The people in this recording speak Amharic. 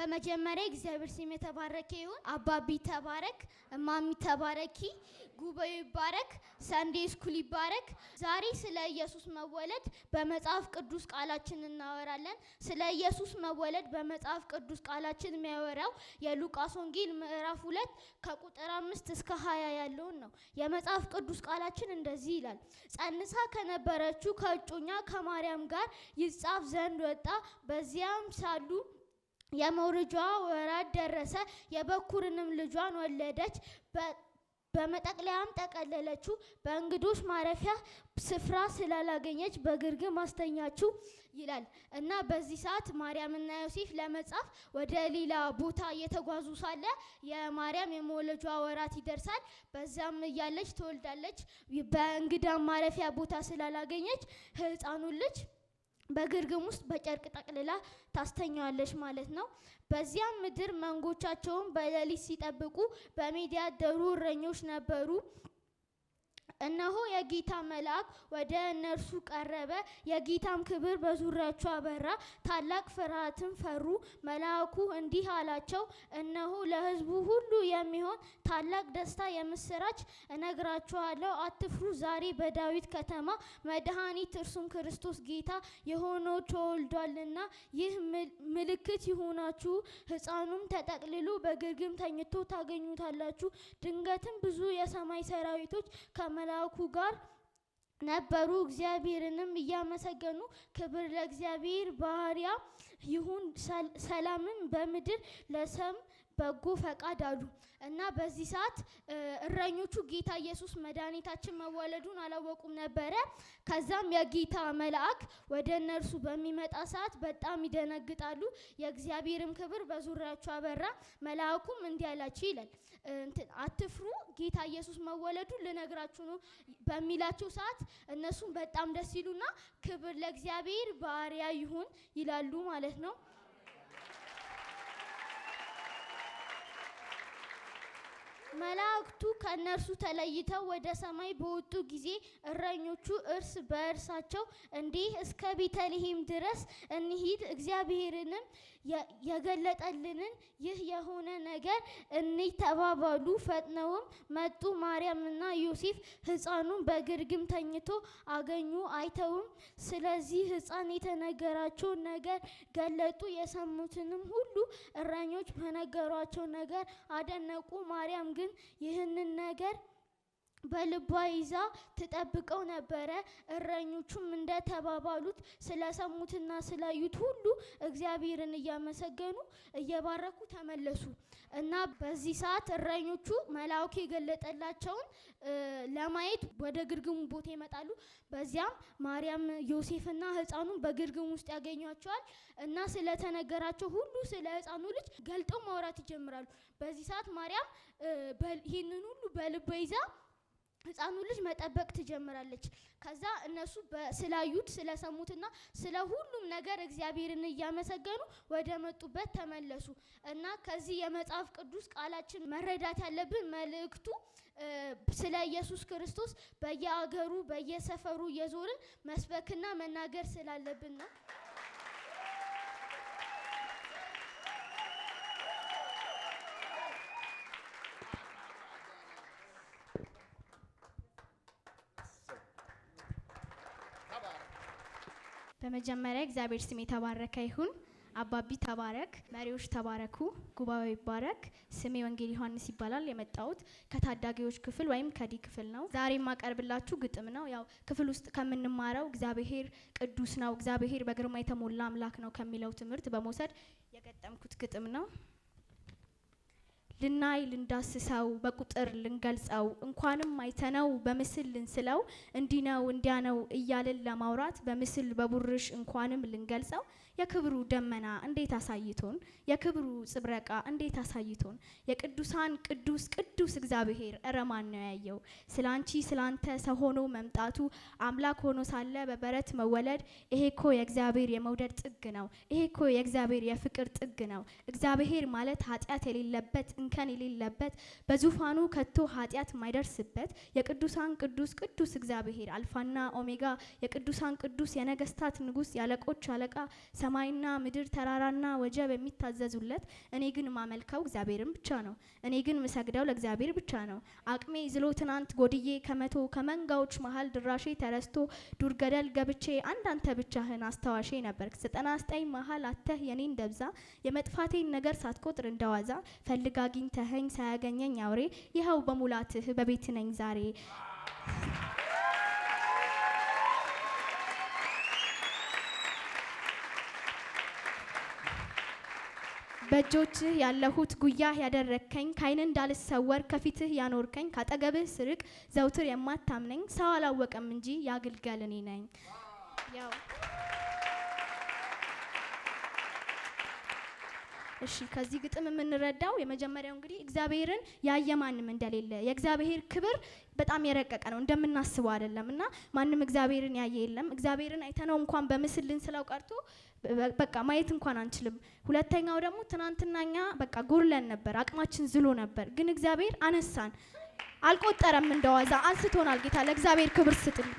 በመጀመሪያ እግዚአብሔር ስም የተባረከ ይሁን። አባቢ ተባረክ፣ እማሚ ተባረኪ፣ ጉባኤው ይባረክ፣ ሰንዴ ስኩል ይባረክ። ዛሬ ስለ ኢየሱስ መወለድ በመጽሐፍ ቅዱስ ቃላችን እናወራለን። ስለ ኢየሱስ መወለድ በመጽሐፍ ቅዱስ ቃላችን የሚያወራው የሉቃስ ወንጌል ምዕራፍ 2 ከቁጥር 5 እስከ 20 ያለውን ነው። የመጽሐፍ ቅዱስ ቃላችን እንደዚህ ይላል። ጸንሳ ከነበረችው ከእጮኛ ከማርያም ጋር ይጻፍ ዘንድ ወጣ። በዚያም ሳሉ የመውለጃዋ ወራት ደረሰ። የበኩርንም ልጇን ወለደች። በመጠቅለያም ጠቀለለችው። በእንግዶች ማረፊያ ስፍራ ስላላገኘች በግርግም አስተኛችው ይላል እና በዚህ ሰዓት ማርያምና ዮሴፍ ለመጻፍ ወደ ሌላ ቦታ እየተጓዙ ሳለ የማርያም የመውለጃዋ ወራት ይደርሳል። በዛም እያለች ትወልዳለች። በእንግዳ ማረፊያ ቦታ ስላላገኘች ሕፃኑን ልጅ በግርግም ውስጥ በጨርቅ ጠቅልላ ታስተኛዋለች ማለት ነው። በዚያም ምድር መንጎቻቸውን በሌሊት ሲጠብቁ በሜዳ ያደሩ እረኞች ነበሩ። እነሆ የጌታ መልአክ ወደ እነርሱ ቀረበ፣ የጌታም ክብር በዙሪያቸው አበራ፣ ታላቅ ፍርሃትን ፈሩ። መልአኩ እንዲህ አላቸው፣ እነሆ ለሕዝቡ ሁሉ የሚሆን ታላቅ ደስታ የምስራች እነግራችኋለሁ፣ አትፍሩ። ዛሬ በዳዊት ከተማ መድኃኒት እርሱም ክርስቶስ ጌታ የሆነው ተወልዷልና። ይህ ምልክት ይሁናችሁ፣ ሕፃኑም ተጠቅልሎ በግርግም ተኝቶ ታገኙታላችሁ። ድንገትም ብዙ የሰማይ ሰራዊቶች ከመልአኩ ጋር ነበሩ፣ እግዚአብሔርንም እያመሰገኑ ክብር ለእግዚአብሔር በአርያም ይሁን፣ ሰላምን በምድር ለሰም በጎ ፈቃድ አሉ። እና በዚህ ሰዓት እረኞቹ ጌታ ኢየሱስ መድኃኒታችን መወለዱን አላወቁም ነበረ። ከዛም የጌታ መልአክ ወደ እነርሱ በሚመጣ ሰዓት በጣም ይደነግጣሉ። የእግዚአብሔርም ክብር በዙሪያቸው አበራ። መልአኩም እንዲህ አላቸው ይላል፣ አትፍሩ፣ ጌታ ኢየሱስ መወለዱን ልነግራችሁ ነው በሚላቸው ሰዓት እነሱም በጣም ደስ ይሉና ክብር ለእግዚአብሔር በአርያም ይሁን ይላሉ ማለት ነው። መላእክቱ ከእነርሱ ተለይተው ወደ ሰማይ በወጡ ጊዜ እረኞቹ እርስ በእርሳቸው እንዲህ እስከ ቤተልሔም ድረስ እንሂድ፣ እግዚአብሔርንም የገለጠልንን ይህ የሆነ ነገር እንይ ተባባሉ። ፈጥነውም መጡ። ማርያምና ዮሴፍ ሕፃኑን በግርግም ተኝቶ አገኙ። አይተውም ስለዚህ ሕፃን የተነገራቸውን ነገር ገለጡ። የሰሙትንም ሁሉ እረኞች በነገሯቸው ነገር አደነቁ። ማርያም ግን ይህንን ነገር በልቧ ይዛ ትጠብቀው ነበረ። እረኞቹም እንደተባባሉት ስለሰሙትና ስላዩት ሁሉ እግዚአብሔርን እያመሰገኑ እየባረኩ ተመለሱ። እና በዚህ ሰዓት እረኞቹ መልአኩ የገለጠላቸውን ለማየት ወደ ግርግሙ ቦታ ይመጣሉ። በዚያም ማርያም ዮሴፍና ሕፃኑን በግርግሙ ውስጥ ያገኟቸዋል እና ስለተነገራቸው ሁሉ ስለ ሕፃኑ ልጅ ገልጠው ማውራት ይጀምራሉ። በዚህ ሰዓት ማርያም ይህንን ሁሉ በልቧ ይዛ ሕፃኑ ልጅ መጠበቅ ትጀምራለች። ከዛ እነሱ ስላዩት ስለሰሙትና ስለ ሁሉም ነገር እግዚአብሔርን እያመሰገኑ ወደ መጡበት ተመለሱ። እና ከዚህ የመጽሐፍ ቅዱስ ቃላችን መረዳት ያለብን መልእክቱ ስለ ኢየሱስ ክርስቶስ በየአገሩ በየሰፈሩ እየዞርን መስበክና መናገር ስላለብን ነው። በመጀመሪያ እግዚአብሔር ስም የተባረከ ይሁን። አባቢ ተባረክ፣ መሪዎች ተባረኩ፣ ጉባኤው ይባረክ። ስሜ ወንጌል ዮሐንስ ይባላል። የመጣሁት ከታዳጊዎች ክፍል ወይም ከዲ ክፍል ነው። ዛሬ የማቀርብላችሁ ግጥም ነው። ያው ክፍል ውስጥ ከምንማረው እግዚአብሔር ቅዱስ ነው፣ እግዚአብሔር በግርማ የተሞላ አምላክ ነው ከሚለው ትምህርት በመውሰድ የገጠምኩት ግጥም ነው። ልናይ ልንዳስሰው በቁጥር ልንገልጸው እንኳንም አይተነው በምስል ልንስለው እንዲህ ነው እንዲያ ነው እያልን ለማውራት በምስል በቡርሽ እንኳንም ልንገልጸው የክብሩ ደመና እንዴት አሳይቶን የክብሩ ጽብረቃ እንዴት አሳይቶን የቅዱሳን ቅዱስ ቅዱስ እግዚአብሔር እረማን ነው ያየው ስላንቺ ስላንተ ሰው ሆኖ መምጣቱ አምላክ ሆኖ ሳለ በበረት መወለድ ይሄ እኮ የእግዚአብሔር የመውደድ ጥግ ነው። ይሄ እኮ የእግዚአብሔር የፍቅር ጥግ ነው። እግዚአብሔር ማለት ኃጢአት የሌለበት እንከን የሌለበት በዙፋኑ ከቶ ኃጢአት ማይደርስበት የቅዱሳን ቅዱስ ቅዱስ እግዚአብሔር አልፋና ኦሜጋ የቅዱሳን ቅዱስ የነገስታት ንጉስ ያለቆች አለቃ ሰማይና ምድር ተራራና ወጀብ የሚታዘዙለት እኔ ግን ማመልከው እግዚአብሔርን ብቻ ነው። እኔ ግን ምሰግደው ለእግዚአብሔር ብቻ ነው። አቅሜ ዝሎ ትናንት ጎድዬ ከመቶ ከመንጋዎች መሃል ድራሼ ተረስቶ ዱር ገደል ገብቼ አንዳንተ ብቻህን አስታዋሼ ነበርክ 99 መሃል አተህ የኔን ደብዛ የመጥፋቴን ነገር ሳትቆጥር እንደዋዛ ፈልግ አግኝተኸኝ ሳያገኘኝ አውሬ ይኸው በሙላትህ በቤት ነኝ ዛሬ። በእጆችህ ያለሁት ጉያህ ያደረከኝ ካይን እንዳልሰወር ከፊትህ ያኖርከኝ ካጠገብህ ስርቅ ዘውትር የማታምነኝ ሰው አላወቀም እንጂ ያግልገል እኔ ነኝ። ያው እሺ ከዚህ ግጥም የምንረዳው የመጀመሪያው እንግዲህ እግዚአብሔርን ያየ ማንም እንደሌለ የእግዚአብሔር ክብር በጣም የረቀቀ ነው እንደምናስበው አይደለም እና ማንም እግዚአብሔርን ያየ የለም። እግዚአብሔርን አይተነው እንኳን በምስል ልንስለው ቀርቶ በቃ ማየት እንኳን አንችልም። ሁለተኛው ደግሞ ትናንትናኛ በቃ ጎርለን ነበር፣ አቅማችን ዝሎ ነበር፣ ግን እግዚአብሔር አነሳን፣ አልቆጠረም እንደዋዛ አንስቶናል። ጌታ ለእግዚአብሔር ክብር ስጥልኝ።